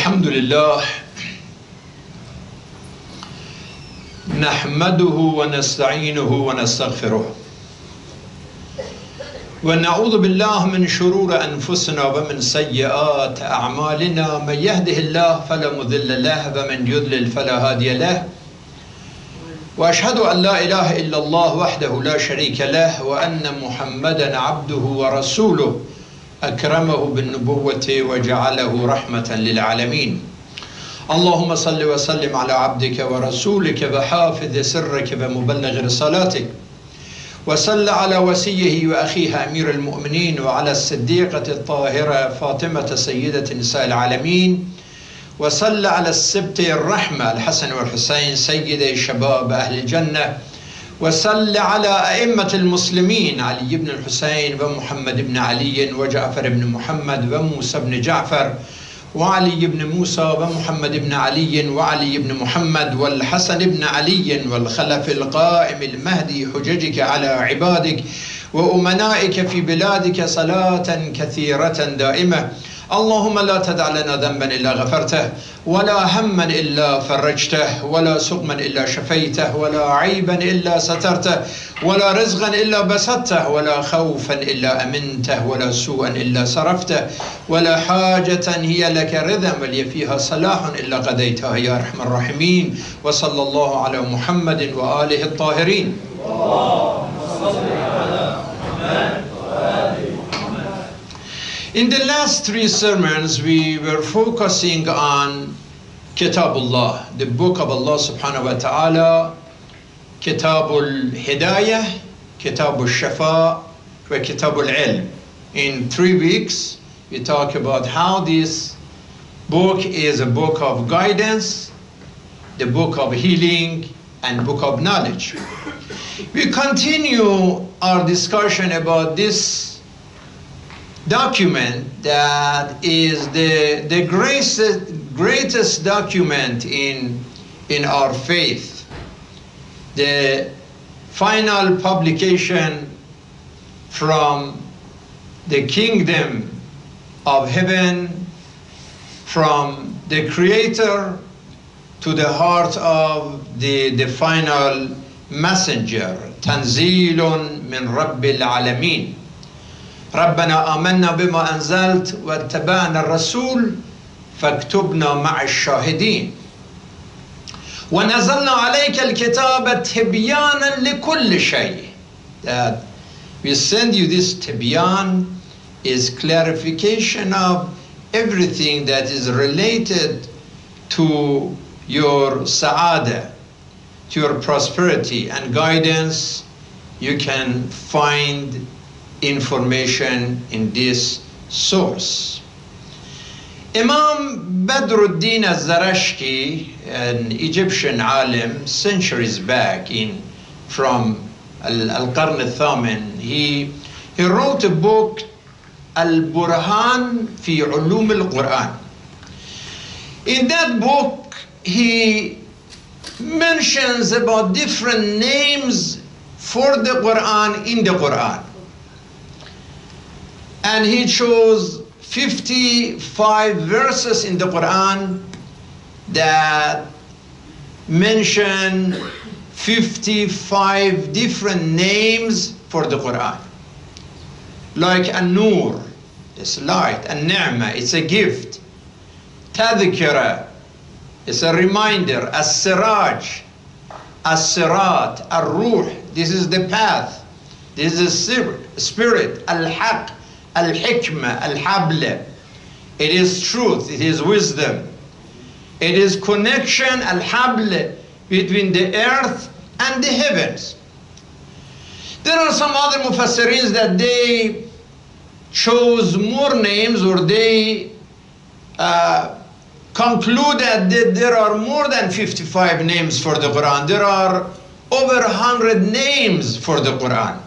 الحمد لله نحمده ونستعينه ونستغفره ونعوذ بالله من شرور أنفسنا ومن سيئات أعمالنا من يهده الله فلا مضل له ومن يضلل فلا هادي له وأشهد أن لا إله إلا الله وحده لا شريك له وأن محمدا عبده ورسوله أكرمه بالنبوة وجعله رحمة للعالمين. اللهم صل وسلم على عبدك ورسولك وحافظ سرك ومبلغ رسالاتك وصل على وسيه وأخيها أمير المؤمنين وعلى الصديقة الطاهرة فاطمة سيدة نساء العالمين وصل على السبط الرحمة الحسن والحسين سيدي شباب أهل الجنة وصل على أئمة المسلمين علي بن الحسين ومحمد بن علي وجعفر بن محمد وموسى بن جعفر وعلي بن موسى ومحمد بن علي وعلي بن محمد والحسن بن علي والخلف القائم المهدي حججك على عبادك وأمنائك في بلادك صلاة كثيرة دائمة. اللهم لا تدع لنا ذنبا إلا غفرته ولا هما إلا فرجته ولا سقما إلا شفيته ولا عيبا إلا سترته ولا رزقا إلا بسطته ولا خوفا إلا أمنته ولا سوءا إلا صرفته ولا حاجة هي لك رضا ولي فيها صلاح إلا قضيتها يا أرحم الراحمين. وصلى الله على محمد وآله الطاهرين. In the last three sermons, we were focusing on Kitabullah, the book of Allah subhanahu wa ta'ala, Kitabul Hidayah, Kitabul Shafa, and Kitabul Ilm. In 3 weeks, we talk about how this book is a book of guidance, the book of healing, and book of knowledge. We continue our discussion about this document that is the greatest document in our faith, the final publication from the kingdom of heaven, from the creator to the heart of the final messenger. Tanzilun min Rabbil Alameen. ربنا آمنا بما أنزلت واتبعنا الرسول فاكتبنا مع الشاهدين ونزلنا عليك الكتاب تبيانا لكل شيء. That we send you this tibyan is clarification of everything that is related to your sa'ada, to your prosperity and guidance. You can find information in this source. Imam Badruddin al-Zarashki, an Egyptian alim centuries back from al-Qarn al-Thamin, he wrote a book, Al-Burhan fi Ulum al-Quran. In that book, he mentions about different names for the Quran in the Quran. And he chose 55 verses in the Quran that mention 55 different names for the Quran. Like An-Nur, it's light. An-Ni'mah, it's a gift. Tadhkira, it's a reminder. As-Siraj, As-Sirat, Ar-Ruh, this is the path. This is spirit. Al-Haq, Al-Hikmah, Al-Habl. It is truth, it is wisdom. It is connection, Al-Habl, between the earth and the heavens. There are some other mufassirins that they chose more names, or they concluded that there are more than 55 names for the Quran. There are over 100 names for the Quran.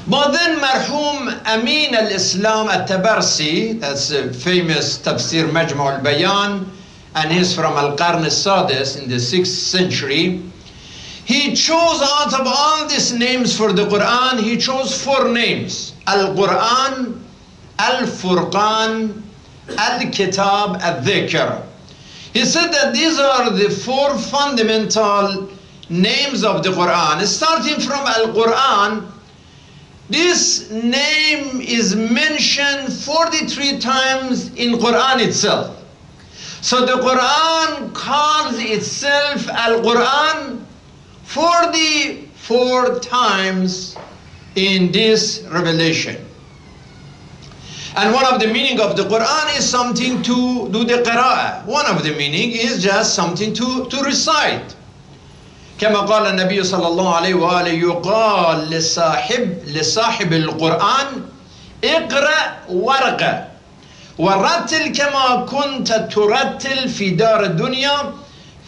But then Marhum Amin al-Islam al-Tabarsi, that's a famous tafsir Majmu' al-Bayan, and he's from Al-Qarn al-Sadis in the 6th century. He chose out of all these names for the Quran, he chose 4 names. Al-Quran, Al-Furqan, Al-Kitab Al-Dhikr. He said that these are the 4 fundamental names of the Quran. Starting from Al-Quran, this name is mentioned 43 times in Quran itself. So the Quran calls itself Al-Quran 44 times in this revelation. And one of the meaning of the Quran is something to do the qira'ah. One of the meaning is just something to recite. كما قال النبي صلى الله عليه وآله يقال لصاحب القرآن اقرأ ورقة ورتل كما كنت ترتل في دار الدنيا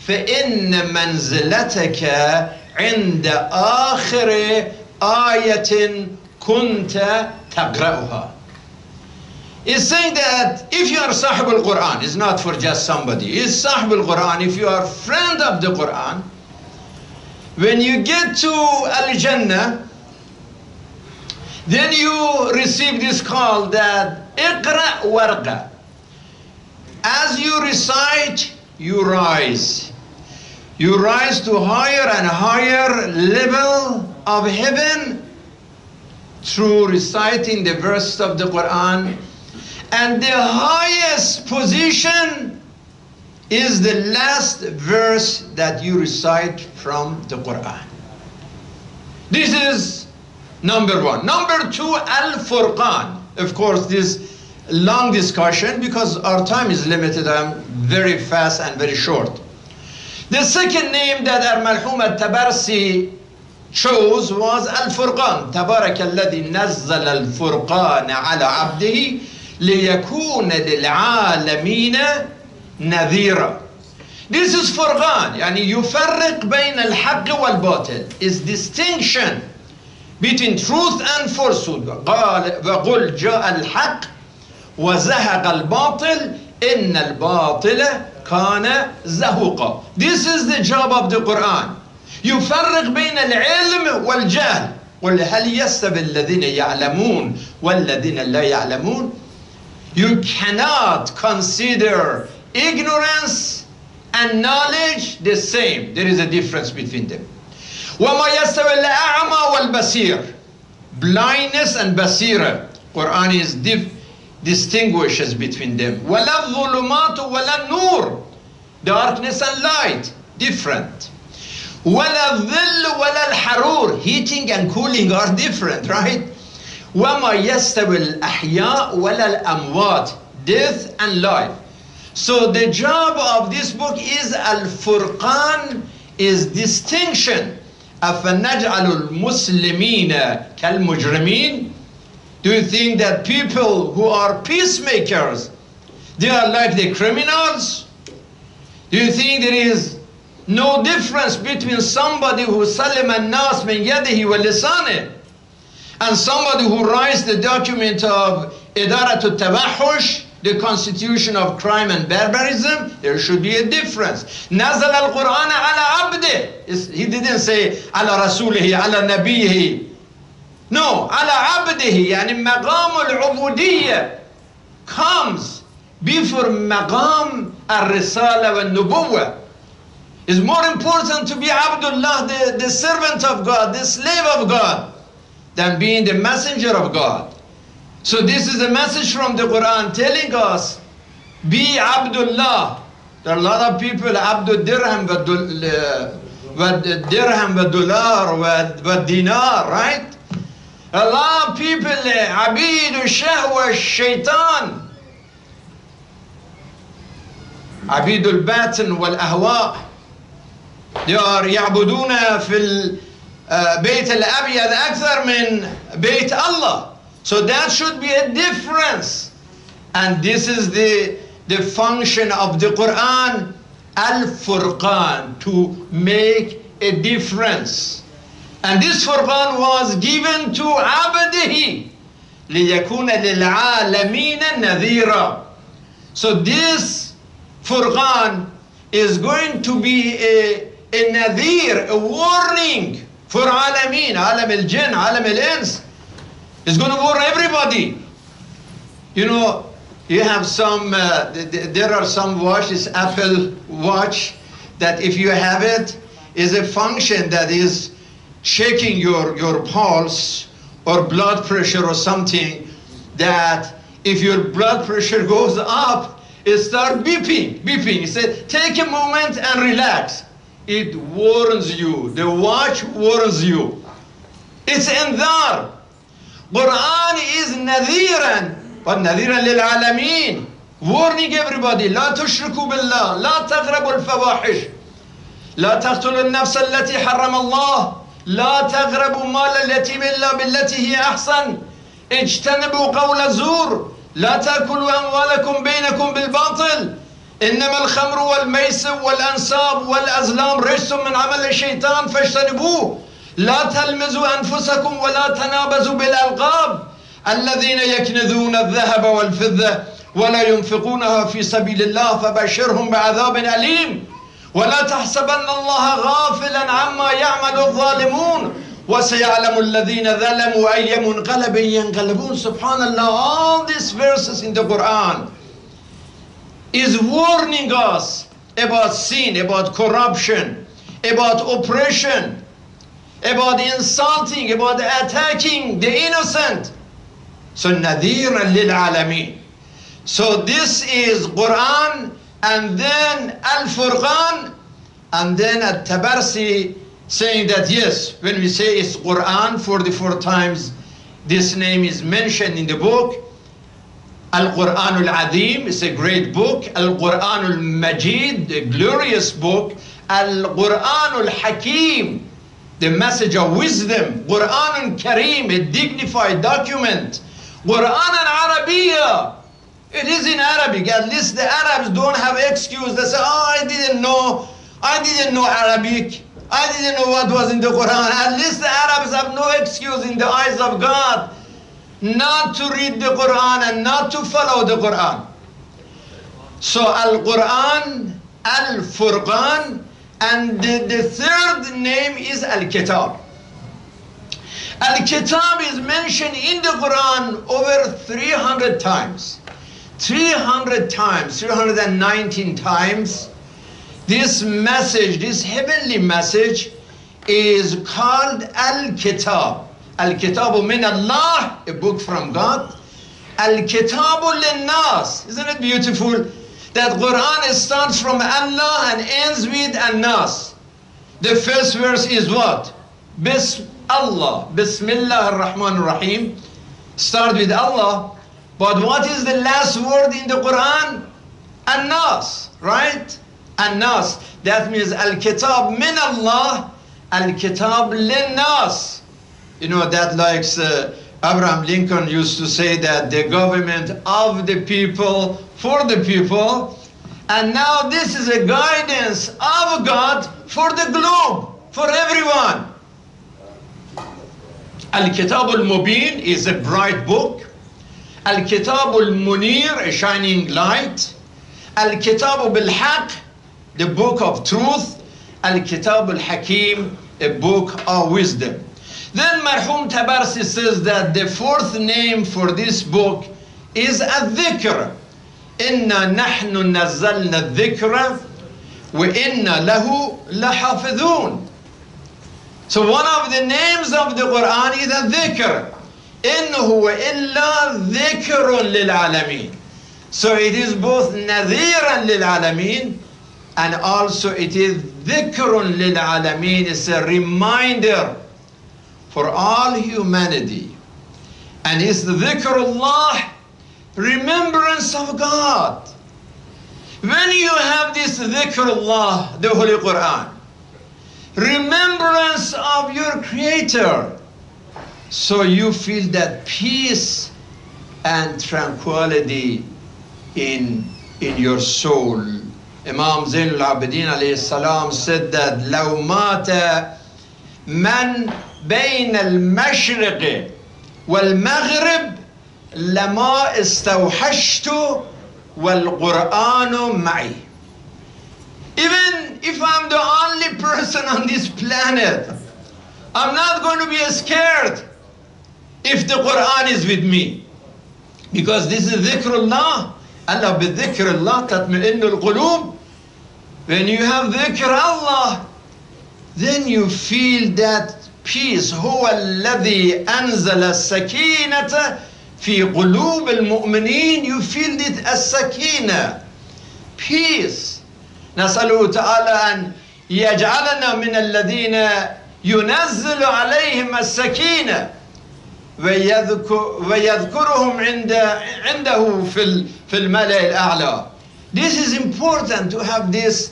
فإن منزلتك عند آخر آية كنت تقرأها. It's saying that if you are Sahib al-Quran, it's not for just somebody. It's Sahib al-Quran. If you are friend of the Quran, when you get to Al-Jannah, then you receive this call that Iqra warqa. As you recite, you rise. You rise to higher and higher level of heaven through reciting the verses of the Quran. And the highest position is the last verse that you recite from the Quran. This is number 1. Number 2, Al-Furqan. Of course, this long discussion, because our time is limited, I'm very fast and very short. The second name that Al-Malhum Al-Tabarsi chose was Al-Furqan. تبارك الذي نزل الفرقان على عبده ليكون للعالمين نذيرا. This is Furqan, يعني يفرق بين الحق والباطل, is distinction between truth and falsehood. قال وقل جاء الحق وزهق الباطل إن الباطل كان زهوقا. This is the job of the Quran. يفرق بين العلم والجهل. قل هل يستوي الذين يعلمون والذين لا يعلمون. You cannot consider ignorance and knowledge the same. There is a difference between them. وَمَا يَسْتَوِي الْأَعْمَى وَالْبَصِيرُ. Blindness and basira. Quran is distinguishes between them. وَلَا الظُّلُمَاتُ وَلَا النُّورُ. Darkness and light, different. وَلَا الظِّلُّ وَلَا الْحَرُورُ. Heating and cooling are different, right? وَمَا يَسْتَوِي الْأَحْيَاءُ وَلَا الْأَمْوَاتُ. Death and life. So the job of this book is Al-Furqan, is distinction. أَفَنَجْعَلُ الْمُسْلِمِينَ كَالْمُجْرِمِينَ. Do you think that people who are peacemakers, they are like the criminals? Do you think there is no difference between somebody who سَلِمَ النَّاسِ مِنْ يَدِهِ وَلِسَانِهِ and somebody who writes the document of إِدَارَةُ التَّوَحُّشِ, the constitution of crime and barbarism? There should be a difference. نَزَلَ الْقُرْآنَ عَلَى عَبْدِهِ. He didn't say عَلَى رَسُولِهِ عَلى نَبِيهِ. No, عَلى عَبْدِهِ. يعني مقام العبودية comes before مقام الرسالة والنبوة. It's more important to be Abdullah, the servant of God, the slave of God, than being the messenger of God. So this is a message from the Quran telling us, be Abdullah. There are a lot of people, Abdul Dirham, Dirham, Dollar, Dinar, right? A lot of people, Abid, Shahwa, Shaitan, Abid al-Batin wal-Ahwa. They are يعبدون في البيت الأبيض أكثر من بيت Allah. So that should be a difference. And this is the function of the Quran, Al-Furqan, to make a difference. And this Furqan was given to Abdihi لِيَكُونَ لِلْعَالَمِينَ نَذِيرًا. So this Furqan is going to be a nadhir, a warning for Alameen, Alam al-Jinn, Alam al-Ins. It's going to warn everybody. You know, You have some, there are some watches, Apple Watch, that if you have it, is a function that is checking your pulse or blood pressure or something, that if your blood pressure goes up, it starts beeping. It says, take a moment and relax. It warns you. The watch warns you. It's انذار. Quran is nadhiran. But nadhiran lil alameen. Warning everybody. لا تشركوا بالله. لا تقربوا الفواحش. لا تقتلوا النفس التي حرم الله. لا تقربوا مال اليتيم إلا بالتي هي أحسن. اجتنبوا قول الزور. لا تأكلوا أموالكم بينكم بالباطل. إنما الخمر والميسر والأنساب والأزلام رجس من عمل الشيطان فاجتنبوه. لا تلمزوا أنفسكم ولا تنابزوا بالألقاب. الذين يكنزون الذهب والفضة ولا ينفقونها في سبيل الله فبشرهم بعذاب أليم. ولا تحسبن الله غافلا عما يعمل الظالمون وسيعلم الذين ظلموا أي منقلب ينقلبون. Subhanallah, all these verses in the Quran is warning us about sin, about corruption, about oppression, about insulting, about attacking the innocent. So nadhiran lil alameen. So this is Quran, and then Al-Furqan, and then At-Tabarsi, saying that yes, when we say it's Quran 44 times, this name is mentioned in the book. Al-Quran al-Azim is a great book. Al-Quran al-Majid, a glorious book. Al-Quran al-Hakim, the message of wisdom. Quran al-Kareem, a dignified document. Quran al-Arabiya, it is in Arabic. At least the Arabs don't have excuse. They say, oh, I didn't know Arabic. I didn't know what was in the Quran. At least the Arabs have no excuse in the eyes of God not to read the Quran and not to follow the Quran. So Al-Quran, Al-Furqan, and the third name is Al-Kitab. Al-Kitab is mentioned in the Quran over 300 times. 300 times, 319 times. This message, this heavenly message, is called Al-Kitab. Al-Kitabu min Allah, a book from God. Al-Kitabu lin-nas. Isn't it beautiful that Quran starts from Allah and ends with An-Nas? The first verse is what? Allah. Bismillah ar-Rahman ar-Rahim. Start with Allah. But what is the last word in the Quran? An-Nas, right? An-Nas. That means Al-Kitab min Allah, Al-Kitab lin-Nas. You know, that likes Abraham Lincoln used to say that the government of the people, for the people. And now this is a guidance of God for the globe, for everyone. Al-Kitab al-Mubin is a bright book. Al-Kitab al-Munir, a shining light. Al-Kitab bil-Haq, the book of truth. Al-Kitab al-Hakim, a book of wisdom. Then Marhum Tabarsi says that the fourth name for this book is Al-Dhikr. Inna nahnu nazzalna al-dhikra wa inna lahu lahafidhun. So one of the names of the Quran is Al-Dhikr. In huwa illa dhikrun lil alameen. So it is both nadhiran lil alameen, and also it is dhikrun lil alameen. It's a reminder for all humanity. And it's the dhikrullah, remembrance of God. When you have this dhikrullah, the Holy Quran, remembrance of your Creator, so you feel that peace and tranquility in your soul. Imam Zainul Abidin alayhi salam said that لو مات من بين المشرق والمغرب لما استوحشت والقرآن معي. Even if I'm the only person on this planet, I'm not going to be scared if the Quran is with me. Because this is dhikrullah. Allah bidhikrullah tatma'innul qulub. When you have dhikr Allah, then you feel that peace. هو الذي أنزل السكينة في قلوب المؤمنين. You feel it as sakina, peace. نسأله تعالى أن يجعلنا من الذين ينزل عليهم السكينة ويذكرهم عنده في الملأ الأعلى. This is important to have this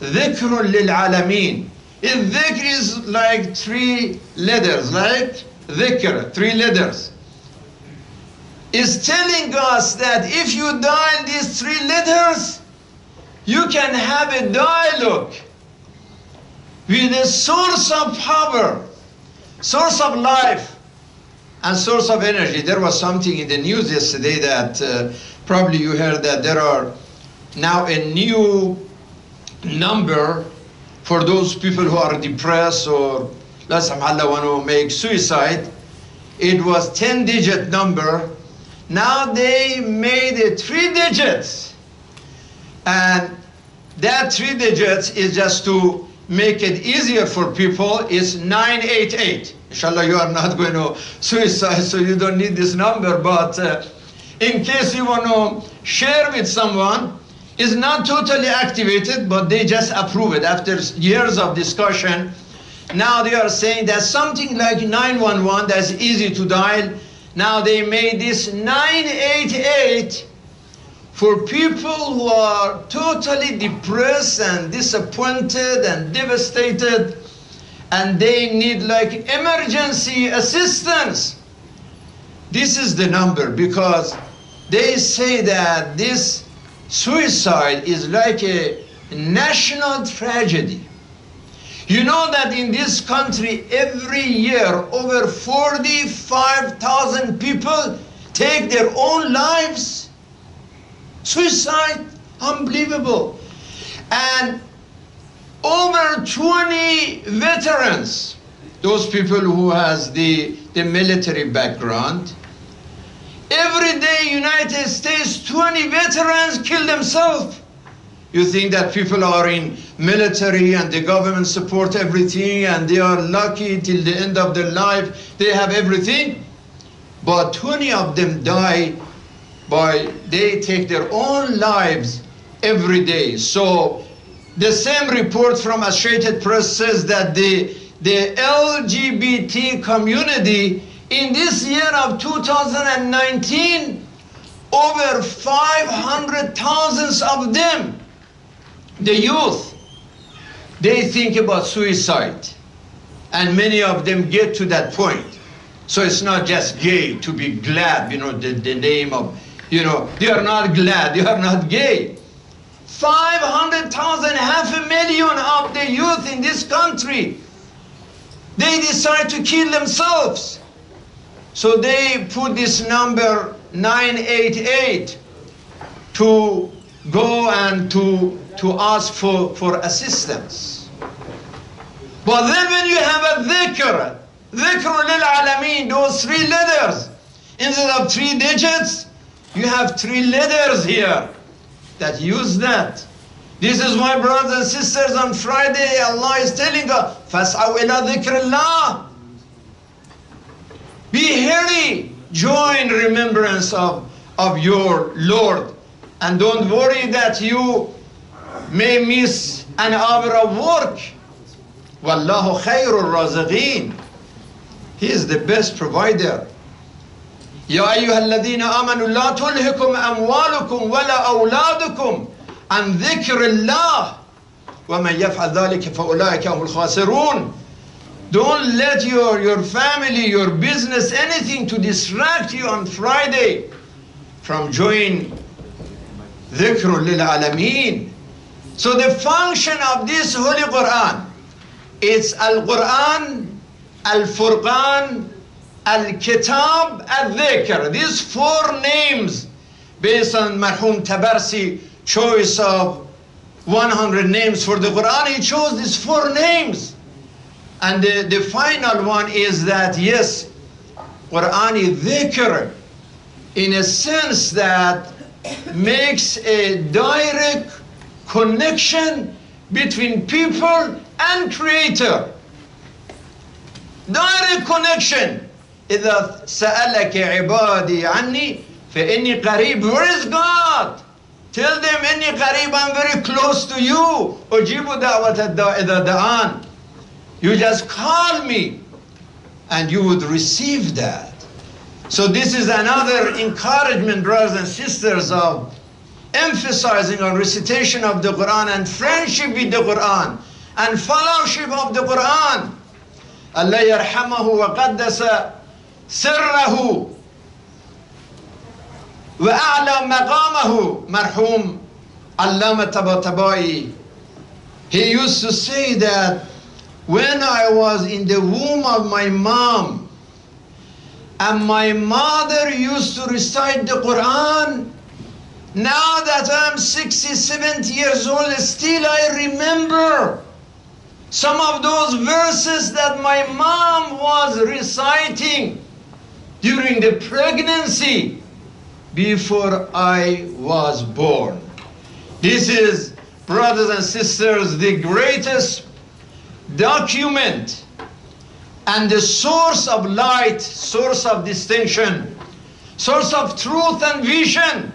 ذكر للعالمين. Dhikr is like 3 letters, like dhikr, 3 letters. Is telling us that if you dial these 3 letters, you can have a dialogue with a source of power, source of life, and source of energy. There was something in the news yesterday that probably you heard that there are now a new number for those people who are depressed or want to make suicide. It was 10-digit number. Now they made it 3 digits. And that 3 digits is just to make it easier for people, is 988. Inshallah, you are not going to suicide, so you don't need this number. But in case you want to share with someone, it's not totally activated, but they just approve it after years of discussion. Now they are saying that something like 911 that's easy to dial. Now they made this 988 for people who are totally depressed and disappointed and devastated, and they need like emergency assistance. This is the number, because they say that this suicide is like a national tragedy. You know that in this country every year over 45,000 people take their own lives. Suicide, unbelievable. And over 20 veterans, those people who has the military background, every day United States 20 veterans kill themselves. You think that people are in military and the government support everything and they are lucky till the end of their life, they have everything. But 20 of them die they take their own lives every day. So the same report from Associated Press says that the LGBT community in this year of 2019, over 500,000 of them, the youth, they think about suicide. And many of them get to that point. So it's not just gay to be glad, the name of, they are not glad, they are not gay. 500,000, 500,000 of the youth in this country, they decide to kill themselves. So they put this number 988 to go and to ask for assistance. But then when you have a dhikr lil alameen, those 3 letters, instead of 3 digits, you have 3 letters here that use that. This is why, brothers and sisters, on Friday Allah is telling us, فَاسْعَوْا إِلَى ذِكْرِ اللَّهِ. Be hurry, join remembrance of your Lord. And don't worry that you may miss an hour of work. Wallahu khayrul raziqeen. He is the best provider. Ya ayyuhalladhina amanu la tulhikum amwalukum wala awladukum an dhikrillah wa man yaf'al dhalika fa ulaika humul khasirun. Don't let your family, your business, anything to distract you on Friday from joining Dhikrul lil Alameen. So the function of this Holy Quran, it's Al-Quran, Al-Furqan, Al-Kitab, Al-Dhikr. These 4 names based on Marhum Tabarsi choice of 100 names for the Quran. He chose these 4 names. And the final one is that, yes, Qur'ani dhikr in a sense that makes a direct connection between people and Creator. Direct connection. إذا سألك عبادي عني فإني قريب. Where is God? Tell them إني قريب, I'm very close to you. أجيب دعوة الداع إذا دعان. You just call me and you would receive that. So this is another encouragement, brothers and sisters, of emphasizing on recitation of the Quran and friendship with the Quran and fellowship of the Quran. Allah yarhamahu wa qaddasa sirrahu wa a'la maqamahu. Marhum Allama Tabatabai, he used to say that when I was in the womb of my mom and my mother used to recite the Quran, now that I'm 60, 70 years old, still I remember some of those verses that my mom was reciting during the pregnancy before I was born. This is, brothers and sisters, the greatest document and the source of light, source of distinction, source of truth and vision,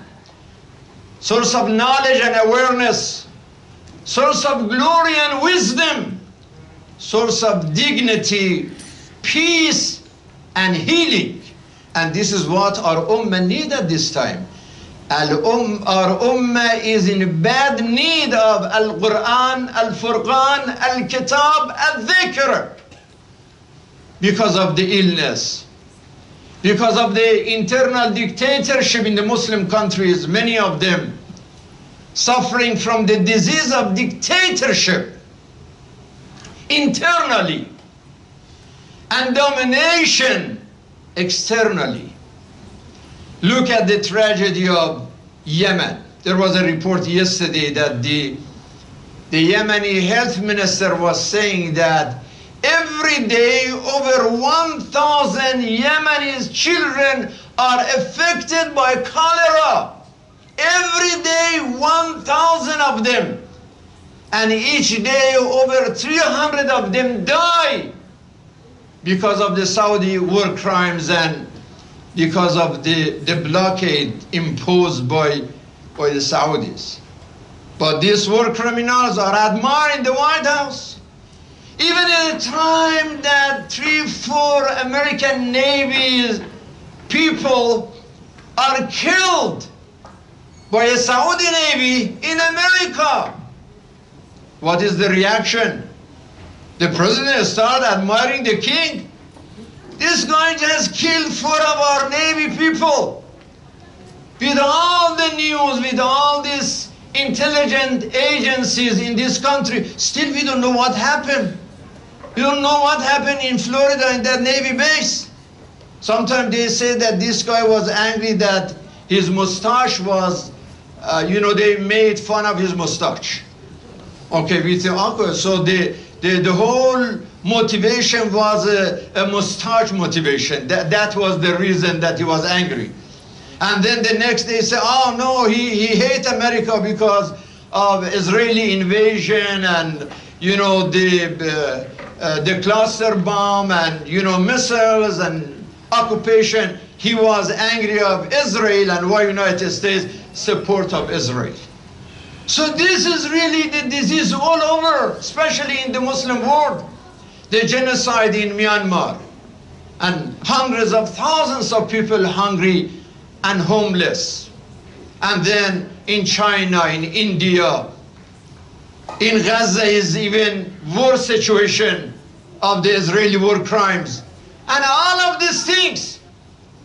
source of knowledge and awareness, source of glory and wisdom, source of dignity, peace and healing. And this is what our ummah need at this time. Our ummah is in bad need of Al-Quran, Al-Furqan, Al-Kitab, Al-Dhikr, because of the illness, because of the internal dictatorship in the Muslim countries, many of them suffering from the disease of dictatorship internally and domination externally. Look at the tragedy of Yemen. There was a report yesterday that the Yemeni health minister was saying that every day over 1,000 Yemeni children are affected by cholera. Every day 1,000 of them. And each day over 300 of them die because of the Saudi war crimes and because of the blockade imposed by the Saudis. But these war criminals are admired in the White House. Even at a time that 3-4 American Navy people are killed by a Saudi Navy in America. What is the reaction? The president started admiring the king. This guy just killed 4 of our Navy people. With all the news, with all these intelligent agencies in this country, still we don't know what happened. We don't know what happened in Florida in that Navy base. Sometimes they say that this guy was angry that his mustache was, they made fun of his mustache. Okay, we say, okay, so the whole motivation was a mustache motivation. That was the reason that he was angry. And then the next day say, oh no, he hates America because of Israeli invasion and the cluster bomb and missiles and occupation. He was angry of Israel and why United States support of Israel. So this is really the disease all over, especially in the Muslim world. The genocide in Myanmar and hundreds of thousands of people hungry and homeless. And then in China, in India, in Gaza is even worse situation of the Israeli war crimes. And all of these things,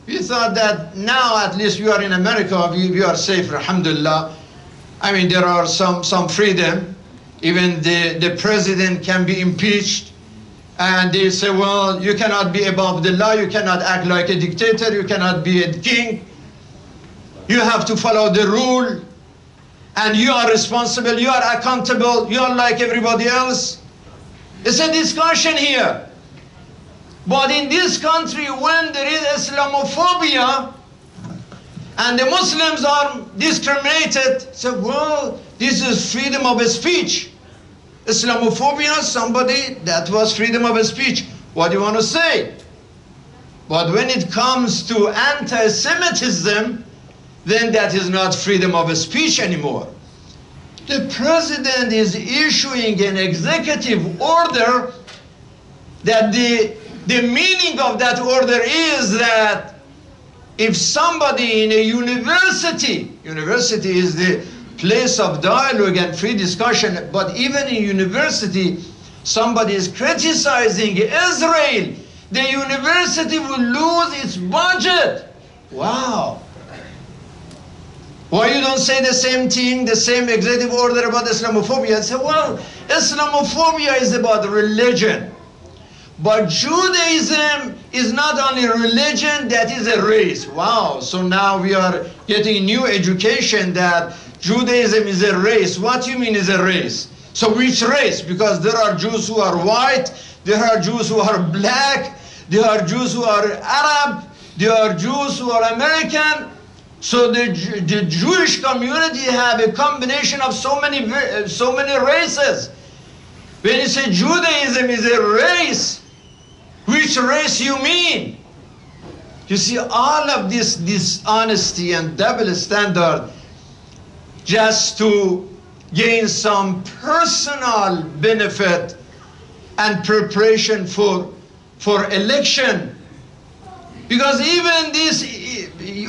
we thought that now at least we are in America, we are safe, alhamdulillah. I mean, there are some freedom. Even the president can be impeached. And they say, well, you cannot be above the law, you cannot act like a dictator, you cannot be a king. You have to follow the rule. And you are responsible, you are accountable, you are like everybody else. It's a discussion here. But in this country, when there is Islamophobia, and the Muslims are discriminated. So, well, this is freedom of speech. Islamophobia, somebody, that was freedom of speech. What do you want to say? But when it comes to anti-Semitism, then that is not freedom of speech anymore. The president is issuing an executive order that the meaning of that order is that if somebody in a university is the place of dialogue and free discussion, but even in university, somebody is criticizing Israel, the university will lose its budget. Wow. Why you don't say the same thing, the same executive order about Islamophobia? I say, well, Islamophobia is about religion. But Judaism is not only religion, that is a race. Wow, so now we are getting new education that Judaism is a race. What do you mean is a race? So which race? Because there are Jews who are white, there are Jews who are black, there are Jews who are Arab, there are Jews who are American. So the Jewish community have a combination of so many races. When you say Judaism is a race, which race you mean? You see, all of this dishonesty and double standard just to gain some personal benefit and preparation for election. Because even this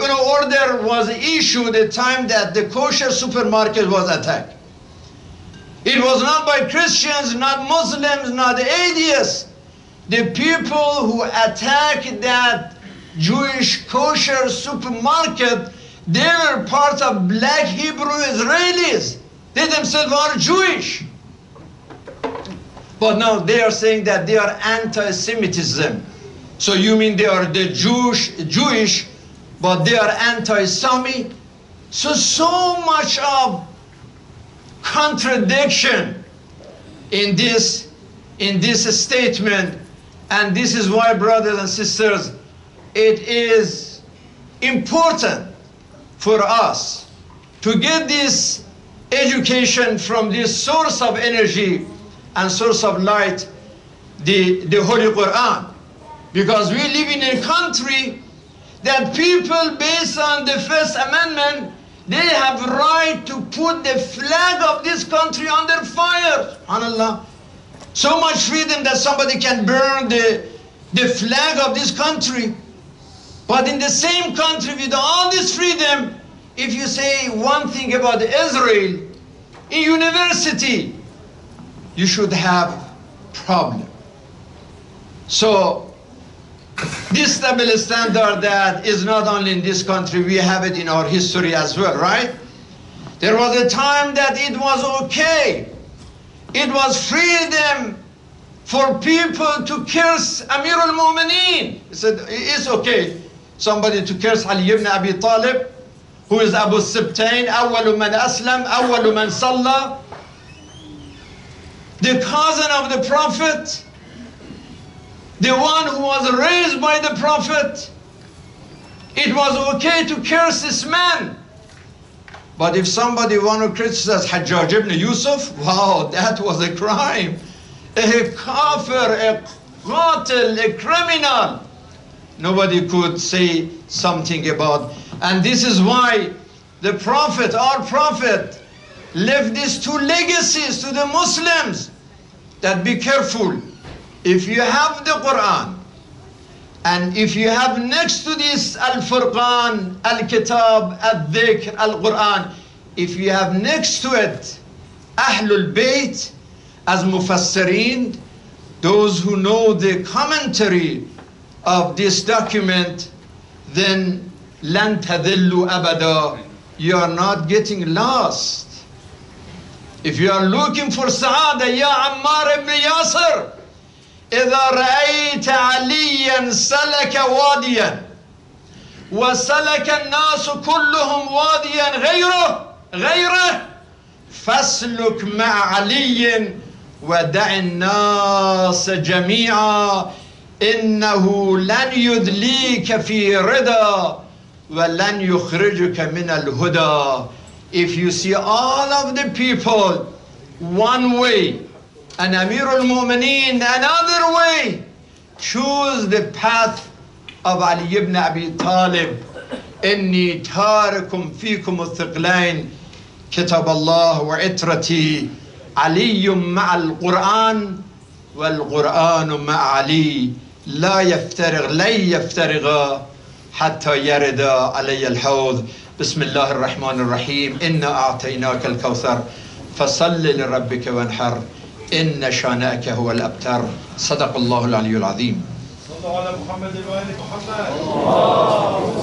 order was issued at the time that the kosher supermarket was attacked. It was not by Christians, not Muslims, not atheists. The people who attacked that Jewish kosher supermarket, they were part of black Hebrew Israelis. They themselves are Jewish. But now they are saying that they are anti-Semitism. So you mean they are the Jewish, but they are anti-Sami? So much of contradiction in this statement. And this is why, brothers and sisters, it is important for us to get this education from this source of energy and source of light, the Holy Quran. Because we live in a country that people, based on the First Amendment, they have right to put the flag of this country under fire. SubhanAllah. So much freedom that somebody can burn the flag of this country. But in the same country with all this freedom, if you say one thing about Israel, in university, you should have problem. So this double standard that is not only in this country, we have it in our history as well, right? There was a time that it was okay. It was freedom for people to curse Amir al-Mu'mineen. He said, it's okay, somebody to curse Ali ibn Abi Talib, who is Abu Sibtain, awwalu man aslam, awwalu man salla, the cousin of the Prophet, the one who was raised by the Prophet. It was okay to curse this man. But if somebody wanted to criticize Hajjaj ibn Yusuf, wow, that was a crime. A kafir, a qatil, a criminal. Nobody could say something about. And this is why the Prophet, our Prophet, left these two legacies to the Muslims. That be careful. If you have the Quran, and if you have next to this Al-Furqan, Al-Kitab, Al-Dhikr, Al-Quran, if you have next to it Ahlul Bayt as Mufassirin, those who know the commentary of this document, then lan tadillu abada, you are not getting lost. If you are looking for Sa'ada, ya Ammar ibn Yasir, إذا رأيت عليا سلك واديا وسلك الناس كلهم واديا غيره فاسلك مع علي ودع الناس جميعا إنه لن يدليك في رضا وَلَنْ يُخْرِجُكَ مِنَ الْهُدَى. If you see all of the people one way, and Amir al-Mu'mineen another way, choose the path of Ali ibn Abi Talib. إني تاركم فيكم الثقلين كتاب الله وعترتي علي مع القرآن والقرآن مع علي لا يفترق لن يفترق حتى يرد علي الحوض. بسم الله الرحمن الرحيم. إنا أعطيناك الكوثر فصل لربك وانحر إن شانئك هو الأبتر. صدق الله العلي العظيم. صلوا على محمد وآل محمد.